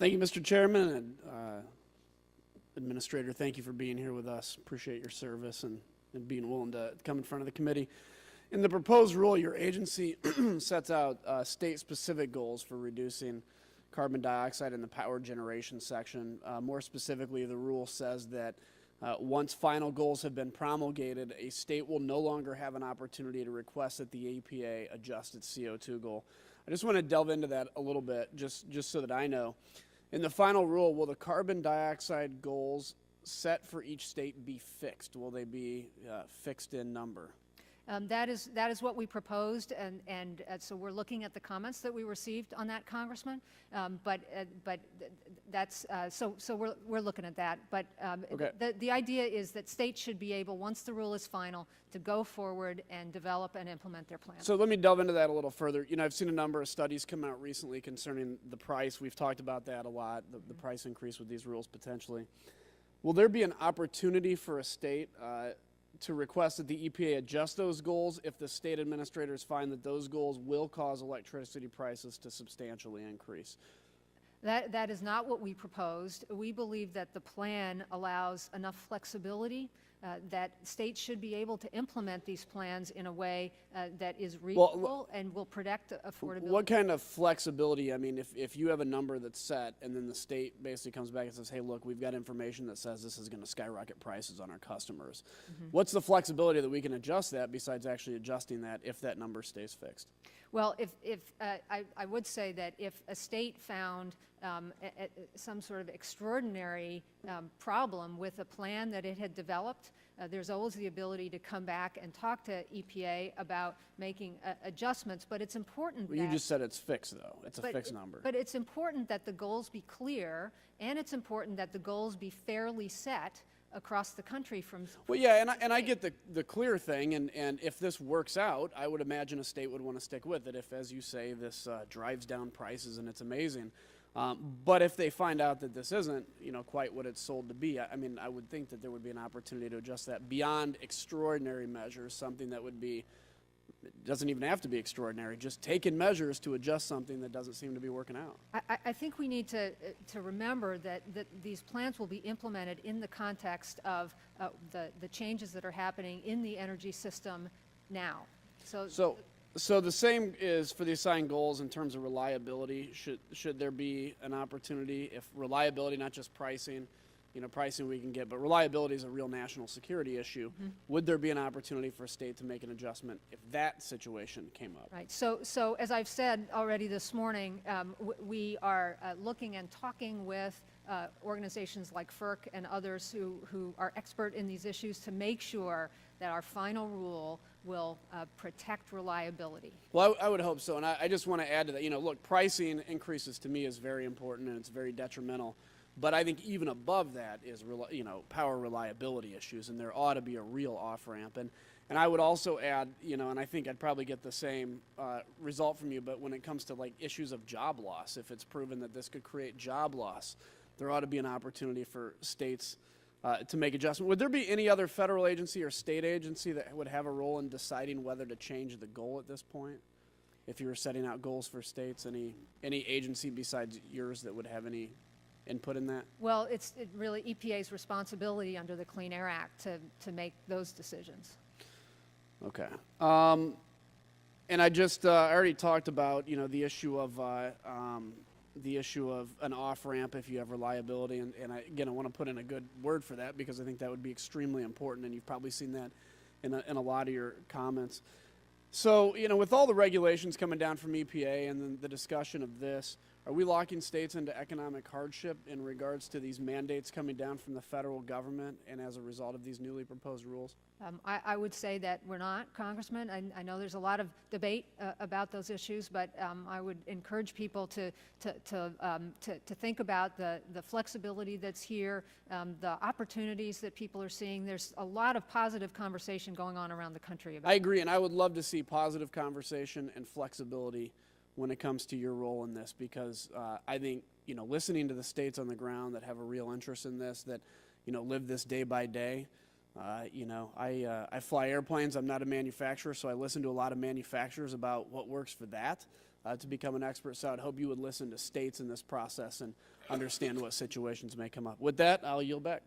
Thank you, Mr. Chairman, and Administrator, thank you for being here with us. Appreciate your service and being willing to come in front of the committee. In the proposed rule, your agency sets out state-specific goals for reducing carbon dioxide in the power generation section. More specifically, the rule says that once final goals have been promulgated, a state will no longer have an opportunity to request that the EPA adjust its CO2 goal. I just want to delve into that a little bit, just so that I know. In the final rule, will the carbon dioxide goals set for each state be fixed? Will they be fixed in number? That is what we proposed, and so we're looking at the comments that we received on that, Congressman. But that's so we're looking at that. But okay. The idea is that states should be able, once the rule is final, to go forward and develop and implement their plans. So let me delve into that a little further. You know, I've seen a number of studies come out recently concerning the price. We've talked about that a lot, the price increase with these rules potentially. Will there be an opportunity for a state to request that the EPA adjust those goals if the state administrators find that those goals will cause electricity prices to substantially increase? That is not what we proposed. We believe that the plan allows enough flexibility that states should be able to implement these plans in a way that is reasonable and will protect affordability. What kind of flexibility? I mean, if you have a number that's set and then the state basically comes back and says, hey, look, we've got information that says this is going to skyrocket prices on our customers. What's the flexibility that we can adjust that besides actually adjusting that if that number stays fixed? Well, I would say that if a state found some sort of extraordinary problem with a plan that it had developed, there's always the ability to come back and talk to EPA about making adjustments. But it's important well, you just said it's fixed, though. It's a fixed number. But it's important that the goals be clear, and it's important that the goals be fairly set across the country from well, yeah, and I get the clear thing, and if this works out, I would imagine a state would want to stick with it if, as you say, this drives down prices and it's amazing. But if they find out that this isn't, you know, quite what it's sold to be, I mean, I would think that there would be an opportunity to adjust that beyond extraordinary measures, something that would be, it doesn't even have to be extraordinary, just taking measures to adjust something that doesn't seem to be working out. I think we need to remember that these plans will be implemented in the context of the changes that are happening in the energy system now. So the same is for the assigned goals in terms of reliability. Should there be an opportunity if reliability, not just pricing, you know, pricing we can get, but reliability is a real national security issue. Would there be an opportunity for a state to make an adjustment if that situation came up? Right. So as I've said already this morning, we are looking and talking with organizations like FERC and others who are expert in these issues to make sure that our final rule will protect reliability. Well, I would hope so, and I just want to add to that. You know, look, pricing increases to me is very important and it's very detrimental. But I think even above that is, you know, power reliability issues, and there ought to be a real off-ramp. And I would also add, you know, and I think I'd probably get the same result from you, but when it comes to, like, issues of job loss, if it's proven that this could create job loss, there ought to be an opportunity for states to make adjustments. Would there be any other federal agency or state agency that would have a role in deciding whether to change the goal at this point? If you were setting out goals for states, any agency besides yours that would have any input in that? Well, it's really EPA's responsibility under the Clean Air Act to make those decisions. Okay. And I just I already talked about, you know, the issue of an off-ramp if you have reliability, and again, I want to put in a good word for that because I think that would be extremely important, and you've probably seen that in a lot of your comments. So, you know, with all the regulations coming down from EPA and then the discussion of this, are we locking states into economic hardship in regards to these mandates coming down from the federal government and as a result of these newly proposed rules? I would say that we're not, Congressman. I know there's a lot of debate about those issues, but I would encourage people to think about the flexibility that's here, the opportunities that people are seeing. There's a lot of positive conversation going on around the country about I agree, and I would love to see positive conversation and flexibility when it comes to your role in this, because I think, you know, listening to the states on the ground that have a real interest in this, that, you know, live this day by day. You know, I fly airplanes. I'm not a manufacturer, so I listen to a lot of manufacturers about what works for that. to become an expert. So I'd hope you would listen to states in this process and understand what situations may come up. With that, I'll yield back.